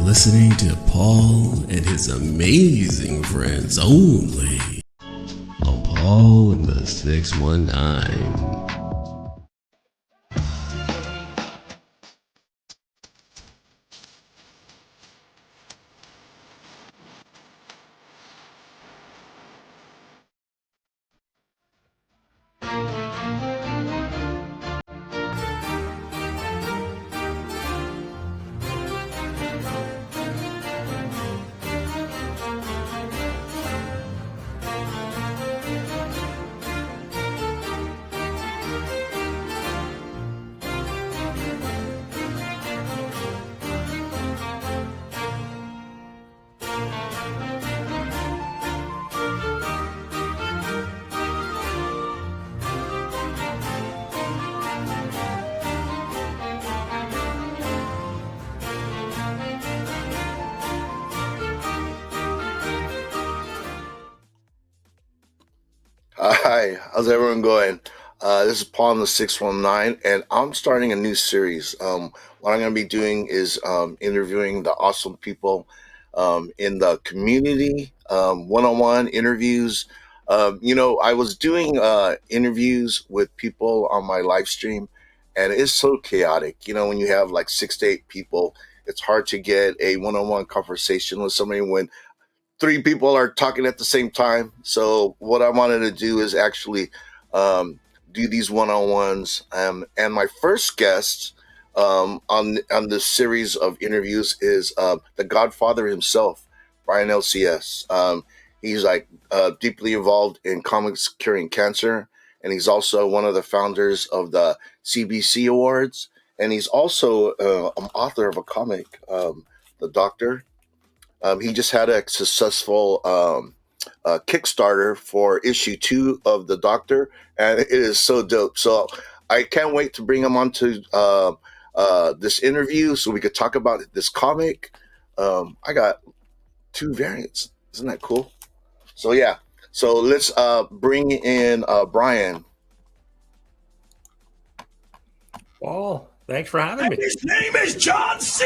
Listening to Paul and his amazing friends only on Paul and the 619. Hi, how's everyone going? This is Paul in the 619, and I'm starting a new series. What I'm going to be doing is interviewing the awesome people in the community, one on one interviews. I was doing interviews with people on my live stream, and it's so chaotic. When you have like 6 to 8 people, it's hard to get a one on one conversation with somebody when 3 people are talking at the same time. So what I wanted to do is actually um, do these one-on-ones. And my first guest on this series of interviews is the Godfather himself, Brian LCS. He's like deeply involved in comics curing cancer, and he's also one of the founders of the CBC Awards. And he's also an author of a comic, The Doctor. He just had a successful Kickstarter for issue 2 of The Doctor, and it is so dope. So I can't wait to bring him onto this interview so we could talk about this comic. I got 2 variants. Isn't that cool? So yeah. So let's bring in Brian. Paul, thanks for having me. His name is John C.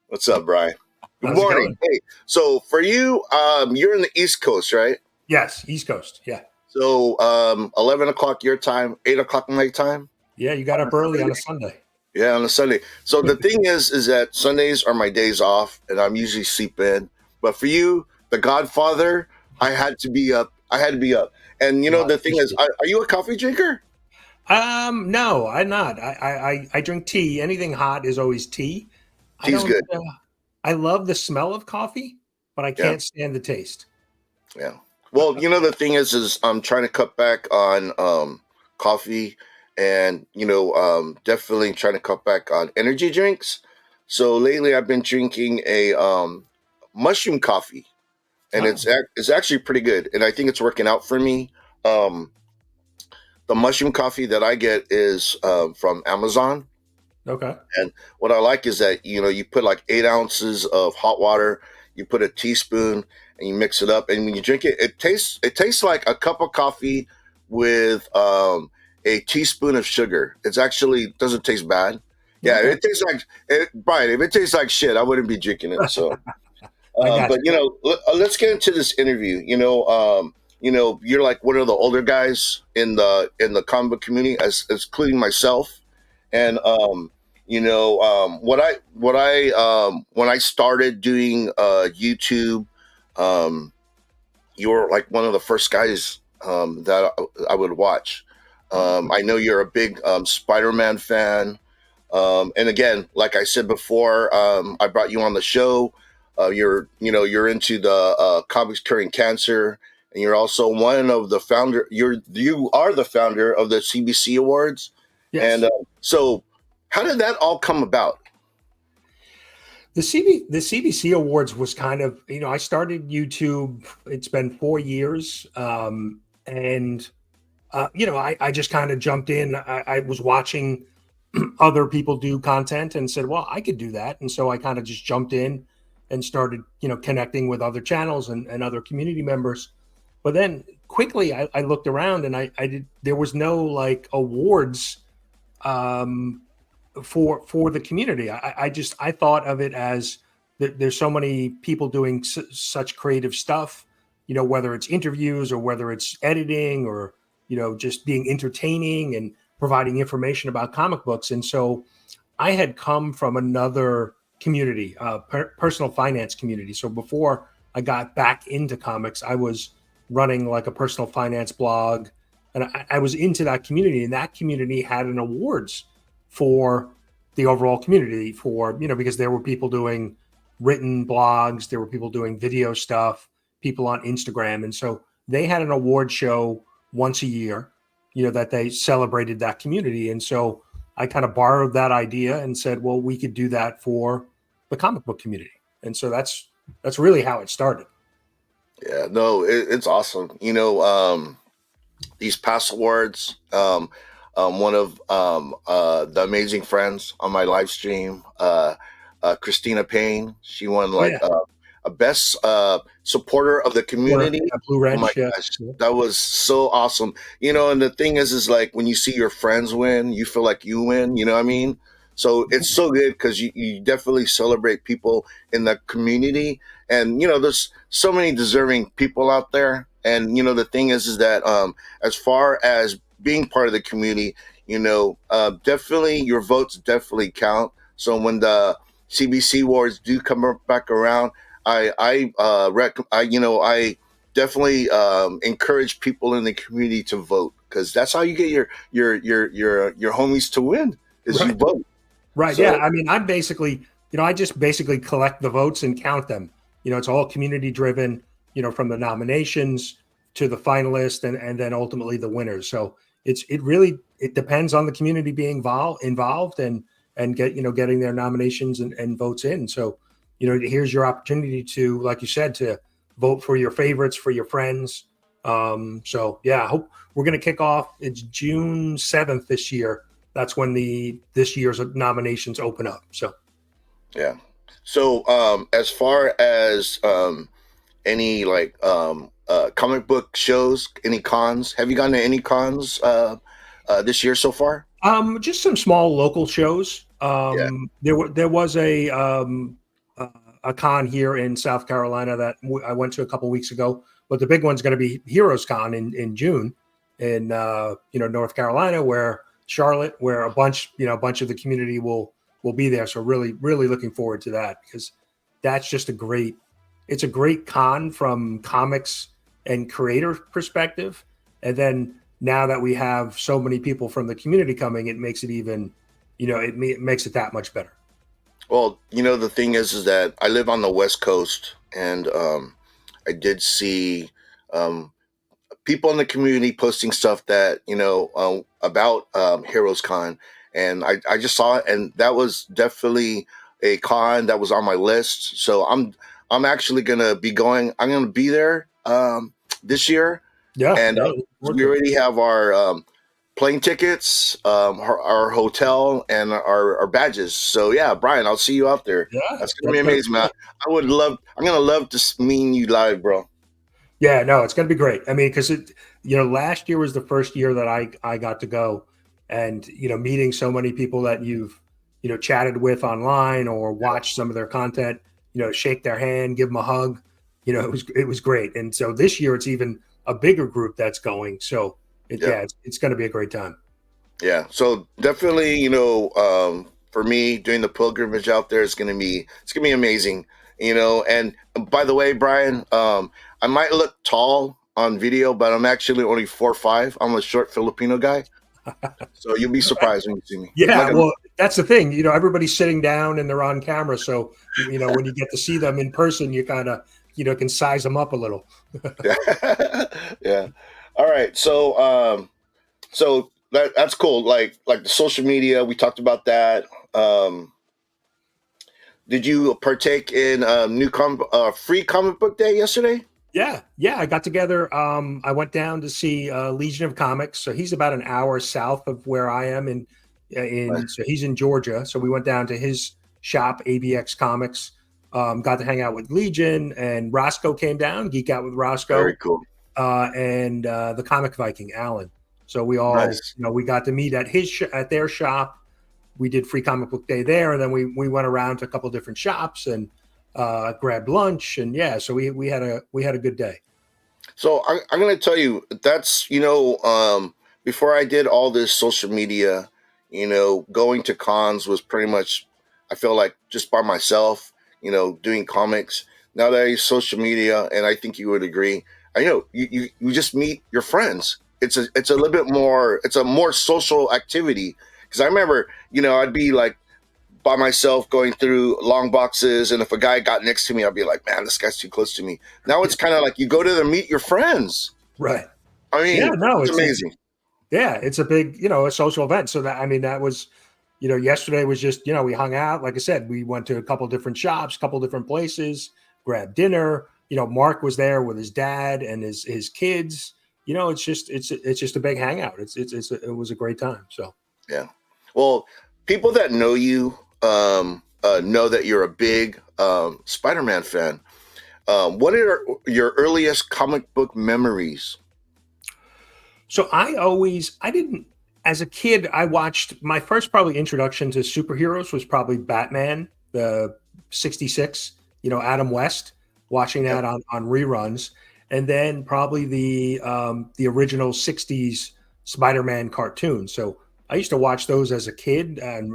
What's up, Brian? Good How's it morning. going? Hey, so for you, you're in the East Coast, right? Yes, East Coast. Yeah. So 11 o'clock your time, 8 o'clock my time. Yeah, you got up early on a Sunday. Yeah, on a Sunday. So the thing is that Sundays are my days off, and I'm usually sleep in. But for you, the Godfather, I had to be up. And the thing is, are you a coffee drinker? No, I'm not. I drink tea. Anything hot is always tea. Tea's good. I love the smell of coffee, but I Yeah. can't stand the taste. Yeah. Well, the thing is I'm trying to cut back on coffee, and definitely trying to cut back on energy drinks. So lately, I've been drinking a mushroom coffee, and it's actually pretty good, and I think it's working out for me. Um, the mushroom coffee that I get is from Amazon. Okay. And what I like is that you put like 8 ounces of hot water, you put a teaspoon, and you mix it up. And when you drink it, it tastes like a cup of coffee with a teaspoon of sugar. It's actually doesn't taste bad. Yeah, Okay. it tastes like Brian. If it tastes like shit, I wouldn't be drinking it. So, but let's get into this interview. You're like one of the older guys in the comic book community, as including myself. And when I started doing YouTube, you were like one of the first guys that I would watch. I know you're a big Spider-Man fan, and again, like I said before, I brought you on the show. You're into the comics curing cancer, and you're also one of the founder. You are the founder of the CBC Awards. Yes. And so, how did that all come about? The CBC Awards was kind of, I started YouTube. It's been 4 years, and I just kind of jumped in. I was watching other people do content and said, well, I could do that. And so I kind of just jumped in and started, connecting with other channels and other community members. But then quickly I looked around and I did, there was no like awards um, for the community. I thought of it as there's so many people doing such creative stuff, whether it's interviews or whether it's editing or, just being entertaining and providing information about comic books. And so I had come from another community, personal finance community. So before I got back into comics, I was running like a personal finance blog, and I was into that community. And that community had an awards for the overall community for because there were people doing written blogs, there were people doing video stuff, people on Instagram, and so they had an award show once a year, that they celebrated that community. And so I kind of borrowed that idea and said, well, we could do that for the comic book community. And so that's really how it started. Yeah, no, it's awesome. These past awards, one of the amazing friends on my live stream, Christina Payne, she won Oh like yeah, a best supporter of the or community. Blue Oh my Wrench, yeah. gosh, that was so awesome. And the thing is like when you see your friends win, you feel like you win. You know what I mean? So it's so good because you definitely celebrate people in the community, and there's so many deserving people out there. And the thing is that as far as being part of the community, definitely your votes definitely count. So when the CBC wars do come back around, I definitely encourage people in the community to vote because that's how you get your homies to win is you Right. vote. Right. Yeah. So I mean, I'm basically, I just basically collect the votes and count them. It's all community driven, from the nominations to the finalists and then ultimately the winners. So it depends on the community being involved and getting their nominations and votes in. So, here's your opportunity to, like you said, to vote for your favorites, for your friends. So yeah, I hope we're going to kick off. It's June 7th this year. That's when this year's nominations open up. So yeah. So as far as any like comic book shows, any cons, have you gone to any cons this year so far? just some small local shows. Yeah. There was a con here in South Carolina that I went to a couple weeks ago, but the big one's going to be Heroes Con in June in North Carolina, where Charlotte, where a bunch of the community will be there. So really looking forward to that because that's just it's a great con from comics and creator perspective, and then now that we have so many people from the community coming, it makes it even, it makes it that much better. Well, the thing is that I live on the West Coast, and I did see um, people in the community posting stuff that about Heroes Con, and I just saw it, and that was definitely a con that was on my list. So I'm actually gonna be going. I'm gonna be there this year, Yeah, and yeah, looking forward we to it. already have our plane tickets, our hotel, and our badges. So yeah, Brian, I'll see you out there. Yeah, That's gonna be that's gonna amazing, man. I would love. I'm gonna love to meet you live, bro. Yeah, no, it's going to be great. I mean, because last year was the first year that I got to go, and meeting so many people that you've chatted with online or watched some of their content, shake their hand, give them a hug, it was great. And so this year it's even a bigger group that's going. So Yeah. it's going to be a great time. Yeah, so definitely, for me doing the pilgrimage out there is it's gonna be amazing, And by the way, Brian, I might look tall on video, but I'm actually only 4'5". I'm a short Filipino guy, so you'll be surprised when you see me. I'm Yeah, not gonna. well, that's the thing. Everybody's sitting down and they're on camera, so when you get to see them in person, you kind of can size them up a little. Yeah, yeah. All right, so that's cool. Like the social media, we talked about that. Um, Did you partake in free comic book day yesterday? Yeah, I got together. I went down to see Legion of Comics. So he's about an hour south of where I am, so he's in Georgia. So we went down to his shop, ABX Comics. Got to hang out with Legion, and Roscoe came down, geek out with Very Roscoe, cool. and the Comic Viking, Alan. So we all, Nice. we got to meet at their shop. We did free comic book day there, and then we went around to a couple different shops and grabbed lunch, and yeah, so we had a good day. So I'm going to tell you that's before I did all this social media, going to cons was pretty much I feel like just by myself, doing comics. Now that I use social media, and I think you would agree, I know you just meet your friends. It's a little bit more. It's a more social activity because I remember I'd be like by myself going through long boxes, and if a guy got next to me, I'd be like, man, this guy's too close to me. Now it's kind of like you go to meet your friends. Right. I mean, Yeah, no, it's amazing. it's a big, a social event. So that was, yesterday was just, we hung out. Like I said, we went to a couple different shops, couple different places, grabbed dinner. Mark was there with his dad and his kids. It's just a big hangout. It was a great time. So Yeah. Well, people that know you know that you're a big Spider-Man fan. What are your earliest comic book memories? So I didn't, as a kid, I watched my first probably introduction to superheroes was probably Batman, the 66, Adam West, watching Yep. that on reruns. And then probably the original 60s Spider-Man cartoon. So I used to watch those as a kid and,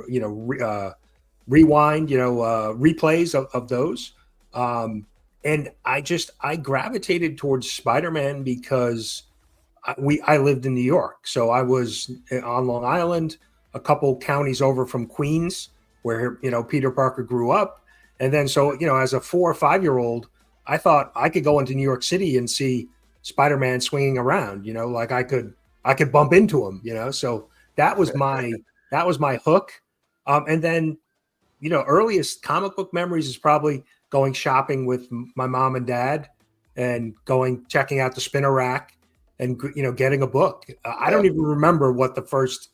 rewind, replays of those. And I gravitated towards Spider-Man because I lived in New York, so I was on Long Island, a couple counties over from Queens, where Peter Parker grew up, and then so as a 4 or 5 year old, I thought I could go into New York City and see Spider-Man swinging around, like I could bump into him, so that was my hook, and then earliest comic book memories is probably going shopping with my mom and dad and checking out the spinner rack and getting a book. I Yeah. don't even remember what the first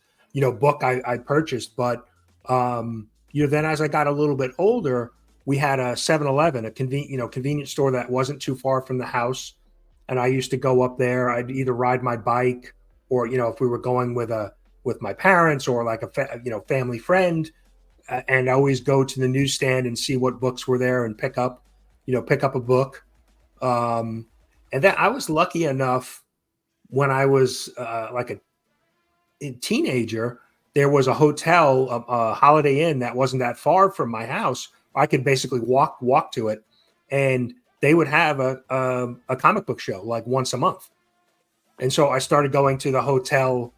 book I purchased, but then as I got a little bit older, we had a 7-Eleven, a convenience store that wasn't too far from the house, and I used to go up there. I'd either ride my bike or if we were going with my parents or like a family friend, and I always go to the newsstand and see what books were there and pick up a book. And then I was lucky enough when I was like a teenager, there was a hotel, a Holiday Inn that wasn't that far from my house. I could basically walk to it, and they would have a comic book show like once a month. And so I started going to the hotel,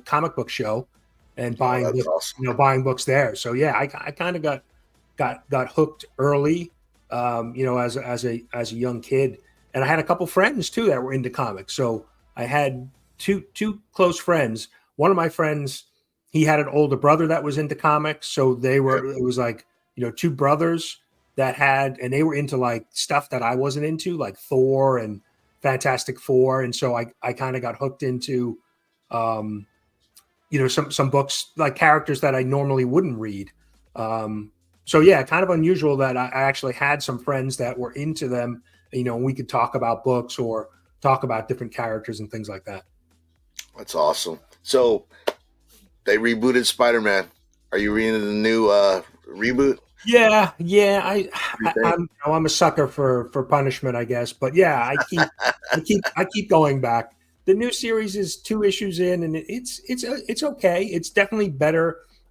comic book show, and Oh, that's awesome. buying books there. So yeah, I kind of got hooked early, as a young kid, and I had a couple friends too that were into comics. So I had two close friends. One of my friends, he had an older brother that was into comics, so Okay. it was like two brothers and they were into like stuff that I wasn't into, like Thor and Fantastic Four, and so I kind of got hooked into um, some books like characters that I normally wouldn't read. So yeah, kind of unusual that I actually had some friends that were into them. We could talk about books or talk about different characters and things like that. That's awesome. So they rebooted Spider-Man. Are you reading the new reboot? Yeah. What do you think? I'm a sucker for punishment, I guess. But yeah, I keep going back. The new series is 2 issues in, and it's okay. It's definitely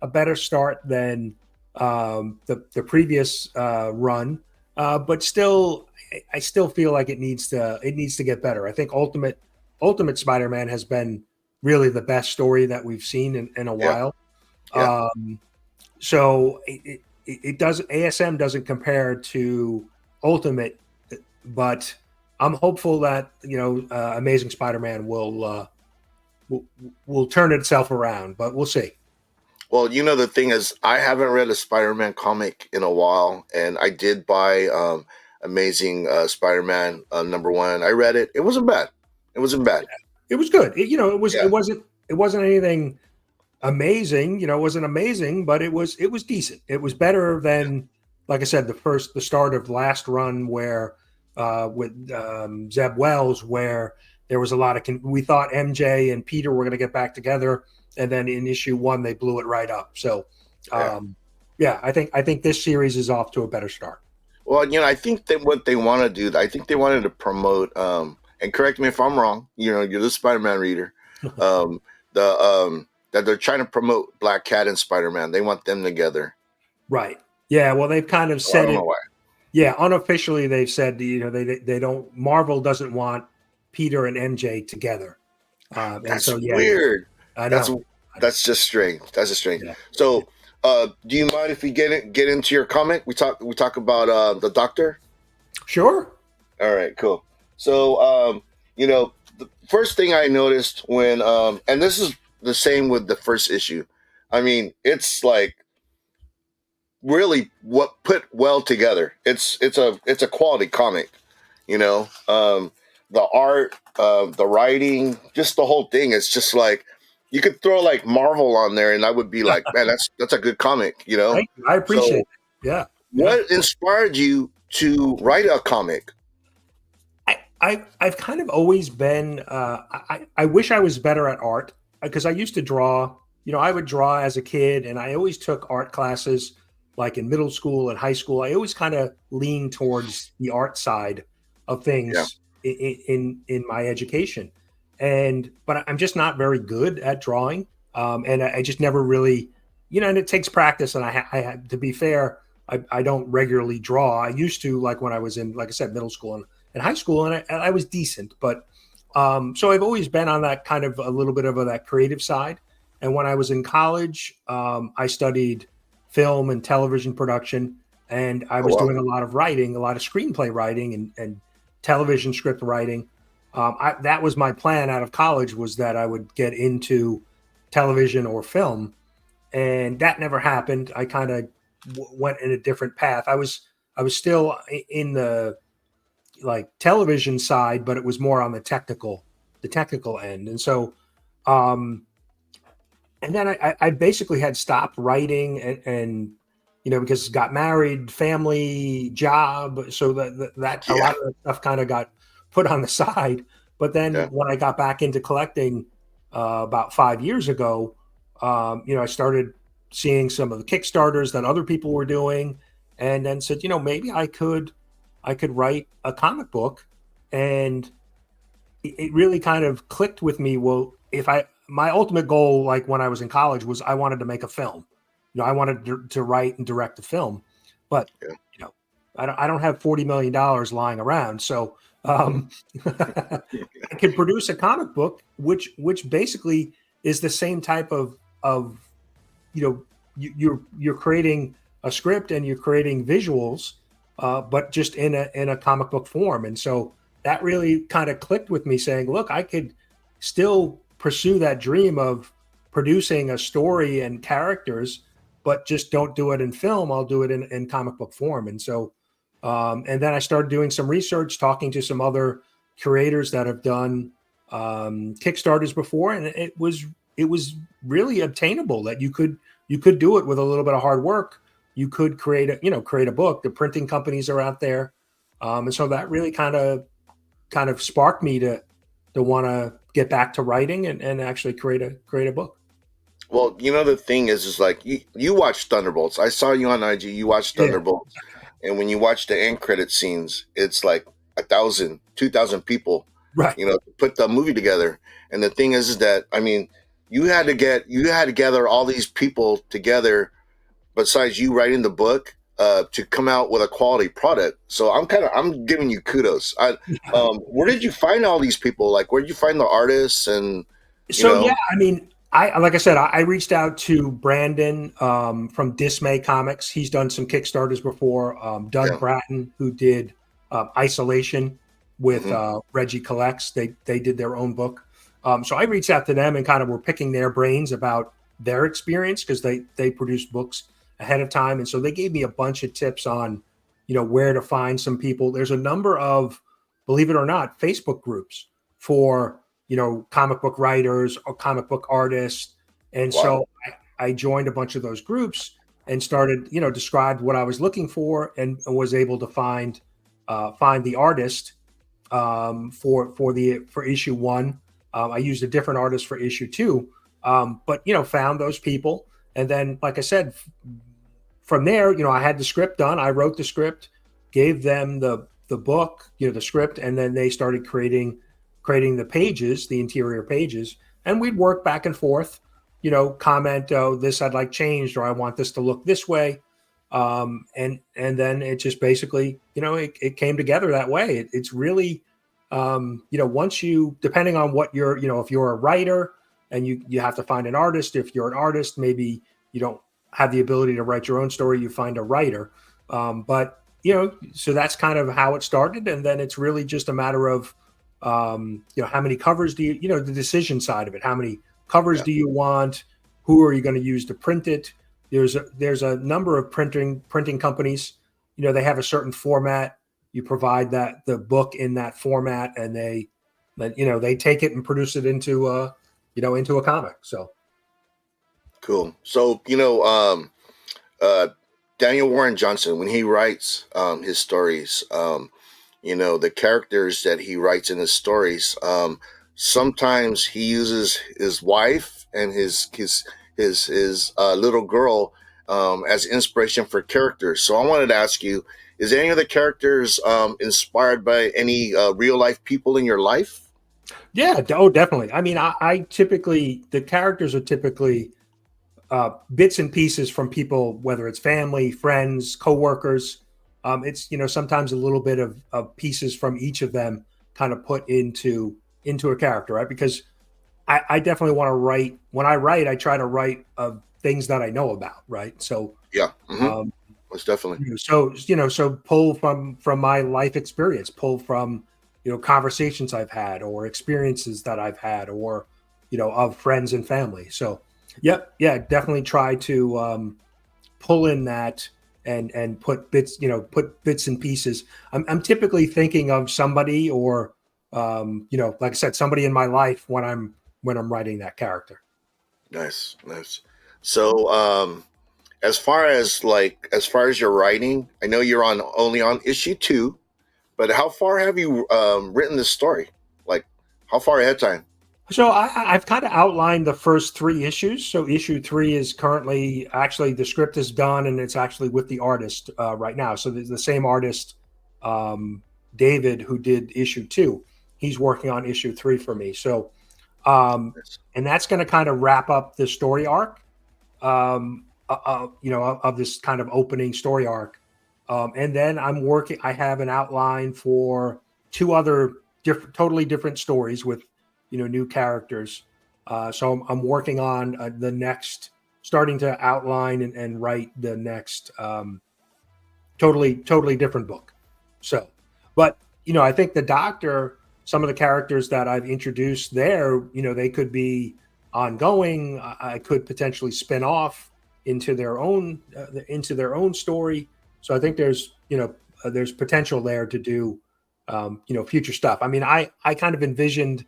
a better start than the previous run. But still, I still feel like it needs to get better. I think Ultimate Spider-Man has been really the best story that we've seen in a Yeah. while. Yeah. So it does ASM doesn't compare to Ultimate, but I'm hopeful that Amazing Spider-Man will turn itself around, but we'll see. Well, the thing is, I haven't read a Spider-Man comic in a while, and I did buy Amazing Spider-Man #1. I read it. It wasn't bad. It wasn't bad. It was good. It Yeah, wasn't anything amazing. It wasn't amazing, but it was decent. It was better than, like I said, the start of last run where with Zeb Wells, where there was a lot of we thought MJ and Peter were going to get back together, and then in issue 1 they blew it right up. So, yeah. yeah, I think this series is off to a better start. Well, I think that what they want to do, I think they wanted to promote, and correct me if I'm wrong. You're the Spider-Man reader. The that they're trying to promote Black Cat and Spider-Man. They want them together. Right. Yeah. Well, they've kind of So I said don't it. know why. Yeah, unofficially they've said they don't. Marvel doesn't want Peter and MJ together, and That's so yeah, weird. I That's know. that's just strange. That's just strange. Yeah. So, do you mind if we get into your comic? We talk about the Doctor. Sure. All right, cool. So, the first thing I noticed when, and this is the same with the first issue. I mean, it's like really what put well together. It's a quality comic. The art, the writing, just the whole thing. It's just like you could throw like Marvel on there, and I would be like, man, that's a good comic. Thank you. I appreciate So, it. Yeah. Yeah. what inspired you to write a comic? I've kind of always been. I wish I was better at art because I used to draw. I would draw as a kid, and I always took art classes, like in middle school and high school. I always kind of leaned towards the art side of Yeah, things in my education, but I'm just not very good at drawing, and I just never really, and it takes practice. And to be fair, I don't regularly draw. I used to, like when I was in, like I said, middle school and high school, and I was decent, but so I've always been on that kind of a little bit of that creative side. And when I was in college, I studied film and television production, and I oh, was well, doing a lot of writing, a lot of screenplay writing, and television script writing. That was my plan out of college, was that I would get into television or film, and that never happened. I kind of went in a different path. I was still in the like television side, but it was more on the technical end. And so, um, and then I basically had stopped writing and because got married, family, job, so that a yeah, lot of that stuff kind of got put on the side. But then yeah. when I got back into collecting about 5 years ago, I started seeing some of the Kickstarters that other people were doing, and then said, maybe I could write a comic book. And it really kind of clicked with me. Well, if my ultimate goal, like when I was in college, was I wanted to make a film. I wanted to write and direct a film, but Yeah. you know, I don't have $40 million lying around, so um, I can produce a comic book, which basically is the same type of you're creating a script and you're creating visuals, but just in a comic book form. And so that really kind of clicked with me, saying, look, I could still pursue that dream of producing a story and characters, but just don't do it in film. I'll do it in comic book form. And so, and then I started doing some research, talking to some other creators that have done Kickstarters before, and it was really obtainable that you could do it with a little bit of hard work. You could create a book. The printing companies are out there, and so that really kind of sparked me to want to get back to writing and actually create a book. Well, the thing is like you watch Thunderbolts. I saw you on IG. You watched Yeah, Thunderbolts, and when you watch the end credit scenes, it's like 1,000, 2,000 people, right. to put the movie together. And the thing is that I mean, you had to gather all these people together. Besides you writing the book, to come out with a quality product. So I'm giving you kudos. Where did you find all these people? Like, where did you find the artists and you So yeah, know? I mean, I like I said, I reached out to Brandon from Dismay Comics. He's done some Kickstarters before. Doug Yeah. Bratton, who did Isolation with Hmm. Reggie Collects, they did their own book. So I reached out to them and kind of were picking their brains about their experience because they produce books ahead of time, and so they gave me a bunch of tips on, where to find some people. There's a number of, believe it or not, Facebook groups for comic book writers or comic book artists, and Wow. so I joined a bunch of those groups and started, described what I was looking for, and was able to find the artist for issue one. I used a different artist for issue two, but found those people, and then, like I said, from there, I had the script done. I wrote the script, gave them the book, the script, and then they started creating the pages, the interior pages, and we'd work back and forth. Comment, oh, this I'd like changed, or I want this to look this way. And then it just basically, it came together that way. It's really, once you, depending on what you're, if you're a writer and you have to find an artist, if you're an artist, maybe you don't have the ability to write your own story, you find a writer. But, so that's kind of how it started. And then it's really just a matter of, how many covers do you, the decision side of it, how many covers do you want? Who are you going to use to print it? There's a number of printing companies. They have a certain format. You provide the book in that format, and they take it and produce it into a comic. So Cool. So Daniel Warren Johnson, when he writes his stories, the characters that he writes in his stories, sometimes he uses his wife and his little girl as inspiration for characters. So I wanted to ask you, is any of the characters inspired by any real life people in your life? Yeah, definitely. I mean, I typically, the characters are typically bits and pieces from people, whether it's family, friends, coworkers. It's sometimes a little bit of pieces from each of them kind of put into a character, right? Because I definitely want to write. When I write, I try to write of things that I know about, right? So Yeah, most definitely. so pull from my life experience, pull from conversations I've had or experiences that I've had, or of friends and family. So yeah, definitely try to pull in that and put bits and pieces. I'm typically thinking of somebody, or like I said, somebody in my life when I'm writing that character. Nice. So as far as your writing, I know you're only on issue two, but how far have you written this story? Like, how far ahead time? So I've kind of outlined the first three issues. So issue three is currently, actually, the script is done, and it's actually with the artist right now. So the same artist, David, who did issue two, he's working on issue three for me. So, and that's going to kind of wrap up the story arc, of this kind of opening story arc. And then I have an outline for two other totally different stories with new characters. So I'm working on starting to outline and write the next totally different book. So, but I think the Doctor, some of the characters that I've introduced there, they could be ongoing. I could potentially spin off into their own story. So I think there's there's potential there to do future stuff. I mean, I kind of envisioned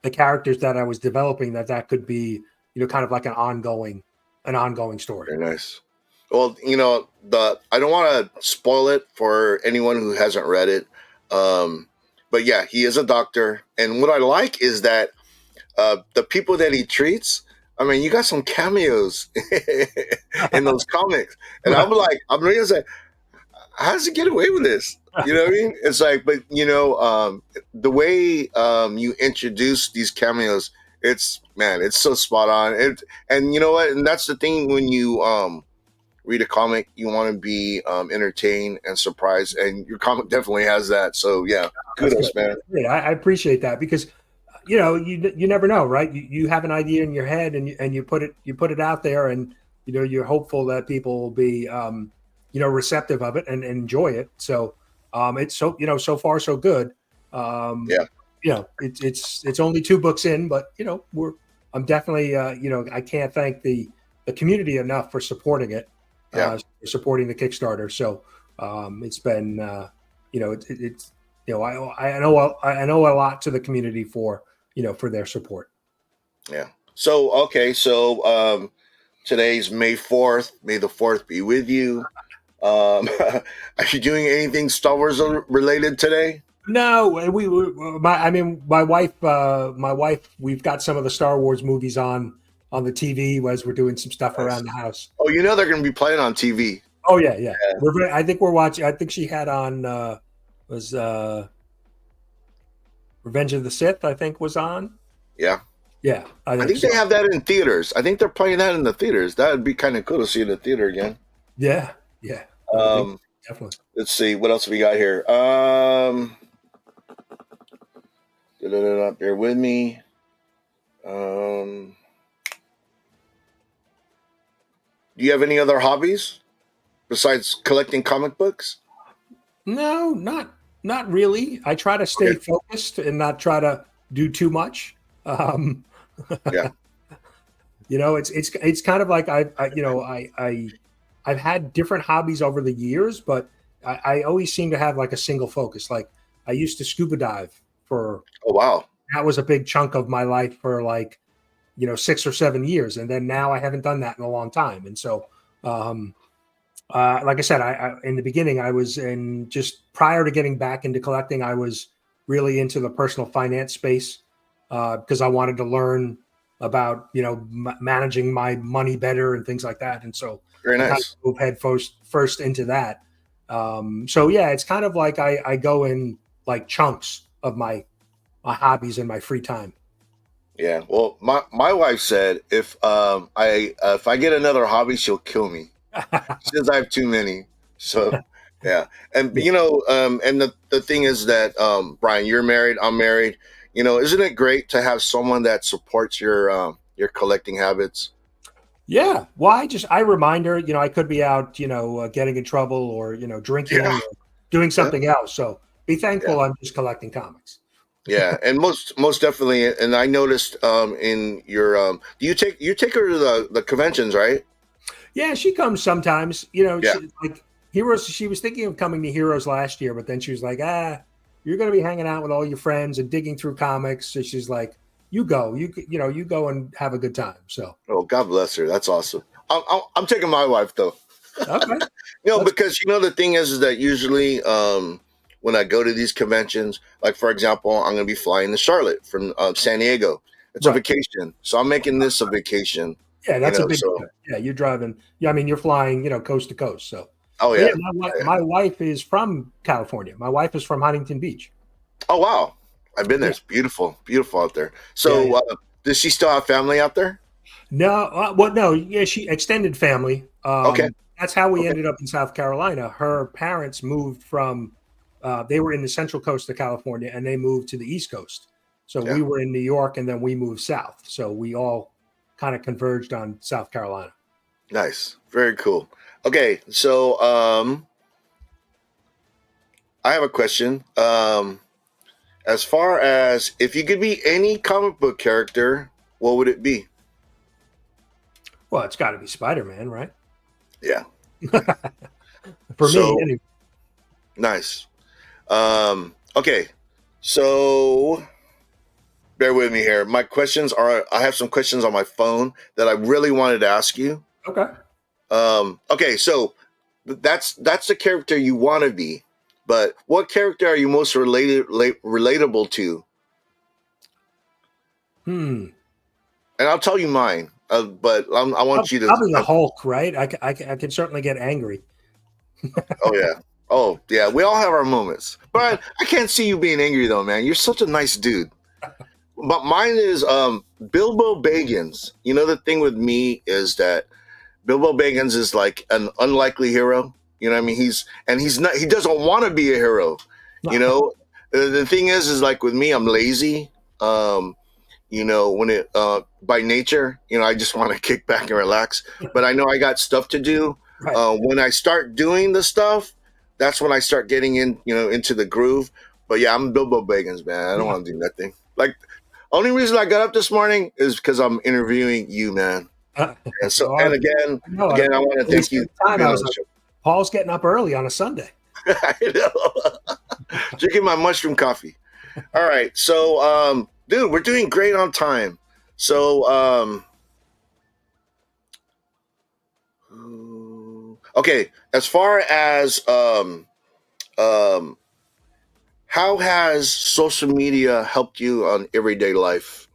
the characters that I was developing that could be kind of like an ongoing story. Very nice. Well, I don't want to spoil it for anyone who hasn't read it. But yeah, he is a doctor, and what I like is that the people that he treats. I mean, you got some cameos in those comics, and I'm ready to say, how does he get away with this? You know what I mean? It's like, but the way you introduce these cameos, it's so spot on. And you know what? And that's the thing when you read a comic, you want to be entertained and surprised, and your comic definitely has that. So yeah, kudos, man. Yeah, I appreciate that, because you never know, right? You have an idea in your head, and you put it out there, and you're hopeful that people will be receptive of it and enjoy it. So it's so far so good. Yeah. It's only two books in, but I'm definitely, I can't thank the community enough for supporting it, Yeah. for supporting the Kickstarter. So it's been, it's, I know a lot to the community for, for their support. Yeah. So okay. So today's May 4th. May the 4th be with you. Are you doing anything Star Wars related today? No, I mean, my wife, we've got some of the Star Wars movies on the TV as we're doing some stuff Nice. around the house. Oh, you know they're going to be playing on TV. Oh yeah, yeah. I think we're watching. I think she had on was Revenge of the Sith. I think was on. Yeah. Yeah, I I think think so. they have that in theaters. I think they're playing that in the theaters. That would be kind of cool to see in the theater again. Yeah, yeah. I think Um, definitely. let's see what else we got here. Bear with me. Do you have any other hobbies besides collecting comic books? No, not really. I try to stay Okay. focused and not try to do too much. Um, Yeah. it's kind of like I've had different hobbies over the years, but I always seem to have like a single focus. Like I used to scuba dive for Oh wow. that was a big chunk of my life for like 6 or 7 years, and then now I haven't done that in a long time. And so, um, like I said, I in the beginning I was in just prior to getting back into collecting, I was really into the personal finance space because I wanted to learn about managing my money better and things like that. And so Very I kind nice. of move head first into that. So yeah, it's kind of like I go in like chunks of my hobbies and my free time. Yeah. Well, my wife said if I get another hobby, she'll kill me. She says I have too many. So yeah. And Yeah. and the thing is that Brian, you're married, I'm married. Isn't it great to have someone that supports your collecting habits? Yeah. Well, I remind her, I could be out, getting in trouble or, Yeah. drinking or doing Yeah. something else. So be Yeah. thankful I'm just collecting comics. Yeah, and most definitely, and I noticed in your do you take her to the conventions, right? Yeah, she comes sometimes, Yeah. like Heroes. She was thinking of coming to Heroes last year, but then she was like, you're going to be hanging out with all your friends and digging through comics. So she's like, you go, you go and have a good time. So, Oh, God bless her. That's awesome. I'm taking my wife though. okay. That's Because the thing is that usually when I go to these conventions, like for example, I'm going to be flying to Charlotte from San Diego. It's a right. vacation, so I'm making this a vacation. Yeah, that's a big So deal. Yeah, you're driving. Yeah, I mean, you're flying, coast to coast. So, oh but yeah, yeah, oh, yeah. my wife is from California. My wife is from Huntington Beach. Oh wow, I've been there. Yeah, It's beautiful, beautiful out there. yeah, yeah. So does she still have family out there? No, well, no, yeah, she extended family. Okay, That's how we okay, ended up in South Carolina. Her parents moved from, they were in the central coast of California, and they moved to the East Coast. So yeah. we were in New York, and then we moved south. So we all kind of converged on South Carolina. Nice. Very cool. Okay, so I have a question. As far as if you could be any comic book character, what would it be? Well, it's got to be Spider Man, right? Yeah. For me, So anyway. nice. Okay. So bear with me here. I have some questions on my phone that I really wanted to ask you. Okay. Okay, so that's the character you want to be, but what character are you most relatable to? Hmm. And I'll tell you mine, but I want you to. Probably the Hulk, right? I can certainly get angry. Oh yeah, oh yeah. We all have our moments, but I can't see you being angry though, man. You're such a nice dude. But mine is Bilbo Baggins. The thing with me is that Bilbo Baggins is like an unlikely hero. You know what I mean? He's not. He doesn't want to be a hero. You know. The thing is like with me, I'm lazy. When it by nature, I just want to kick back and relax. But I know I got stuff to do. Right. When I start doing the stuff, that's when I start getting into the groove. But yeah, I'm Bilbo Baggins, man. I don't want to do nothing. Like, Only reason I got up this morning is because I'm interviewing you, man. And so, Well, and again, I know. I want to At the thank same you for time, being I on was the like, show. Paul's getting up early on a Sunday. I know. Drinking my mushroom coffee. All right. So, dude, we're doing great on time. So, okay. As far as how has social media helped you on everyday life?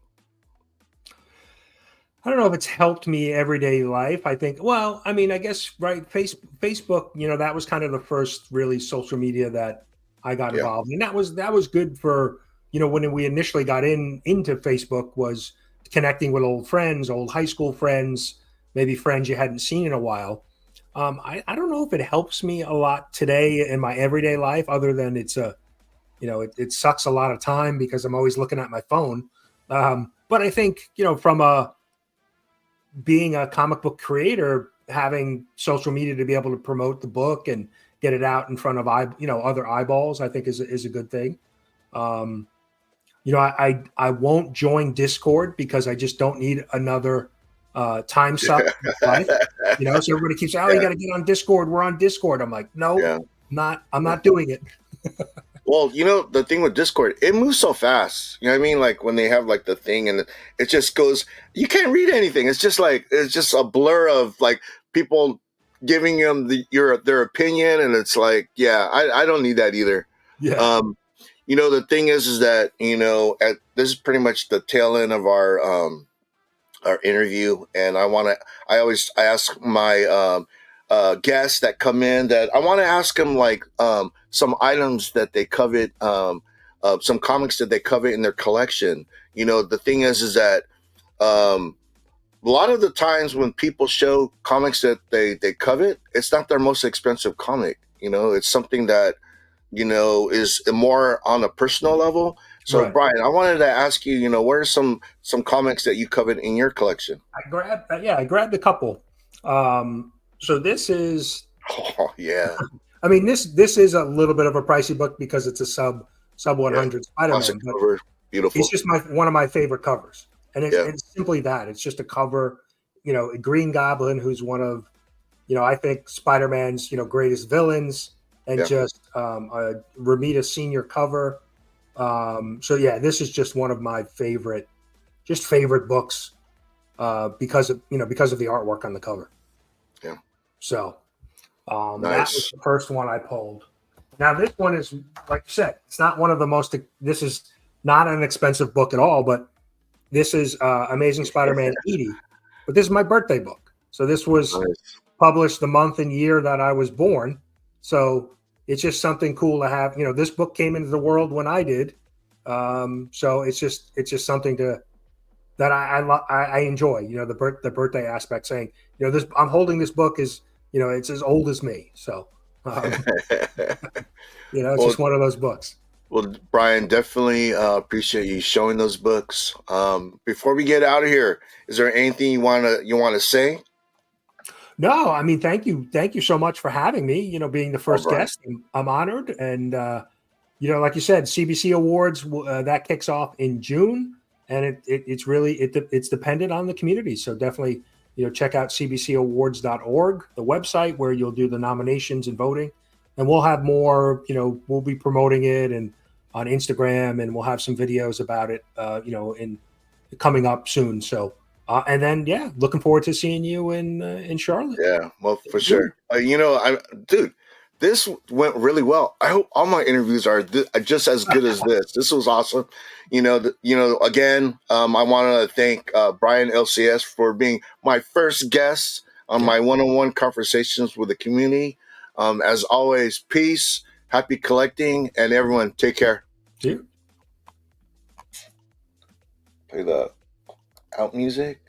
I don't know if it's helped me everyday life. I think, well, I mean, I guess, right. Facebook, that was kind of the first really social media that I got Yeah. involved in. That was good for, when we initially got into Facebook was connecting with old friends, old high school friends, maybe friends you hadn't seen in a while. I don't know if it helps me a lot today in my everyday life, other than it sucks a lot of time because I'm always looking at my phone. But I think, from being a comic book creator, having social media to be able to promote the book and get it out in front of other eyeballs, I think is a good thing. Um, I won't join Discord because I just don't need another time suck in my life. So everybody keeps saying, "Oh, you Yeah. got to get on Discord. We're on Discord." I'm like, no, Yeah. not. I'm Yeah. not doing it. Well, the thing with Discord, it moves so fast. You know what I mean? Like when they have like the thing and it just goes, you can't read anything. It's just a blur of like people giving them their opinion, and it's like, yeah, I don't need that either. Yeah, Um, the thing is that this is pretty much the tail end of our interview, and I ask my guests that come in that I want to ask them like some items that they covet, some comics that they covet in their collection. The thing is that um, a lot of the times when people show comics that they covet, it's not their most expensive comic. It's something that is more on a personal level. So, right. Brian, I wanted to ask you, what are some comics that you covet in your collection? I grabbed a couple. So this is, Oh yeah, I mean, this is a little bit of a pricey book because it's a sub yeah. 100 Classic Spider-Man, but cover, it's beautiful. just one of my favorite covers, and it's Yeah, it's simply that. It's just a cover, a Green Goblin who's one of, I think Spider-Man's greatest villains, and yeah. just a Romita Senior cover. So yeah, this is just one of my favorite books because of the artwork on the cover. Yeah. So that was Nice. the first one I pulled. Now this one is, like you said, it's not one of the most. This is not an expensive book at all, but this is Amazing Spider-Man 80. But this is my birthday book, so this was Nice. published the month and year that I was born. So it's just something cool to have. This book came into the world when I did. So it's just something that I enjoy. The birthday aspect, saying this I'm holding this book is it's as old as me. So it's well, just one of those books. well, Brian, definitely appreciate you showing those books. Before we get out of here, is there anything you wanna say? No, I mean, thank you so much for having me. Being the Oh, first Brian. guest, I'm honored, and like you said, CBC Awards that kicks off in June, and it's really it's dependent on the community. So definitely, check out cbcawards.org, the website where you'll do the nominations and voting, and we'll have more. We'll be promoting it and on Instagram, and we'll have some videos about it. In coming up soon. So, and then yeah, looking forward to seeing you in Charlotte. Yeah, well, for June. sure. Dude, this went really well. I hope all my interviews are just as good as this. This was awesome. Again, I want to thank Brian LCS for being my first guest on Yeah. my one-on-one conversations with the community. As always, peace, happy collecting, and everyone take care. See you. Play the out music.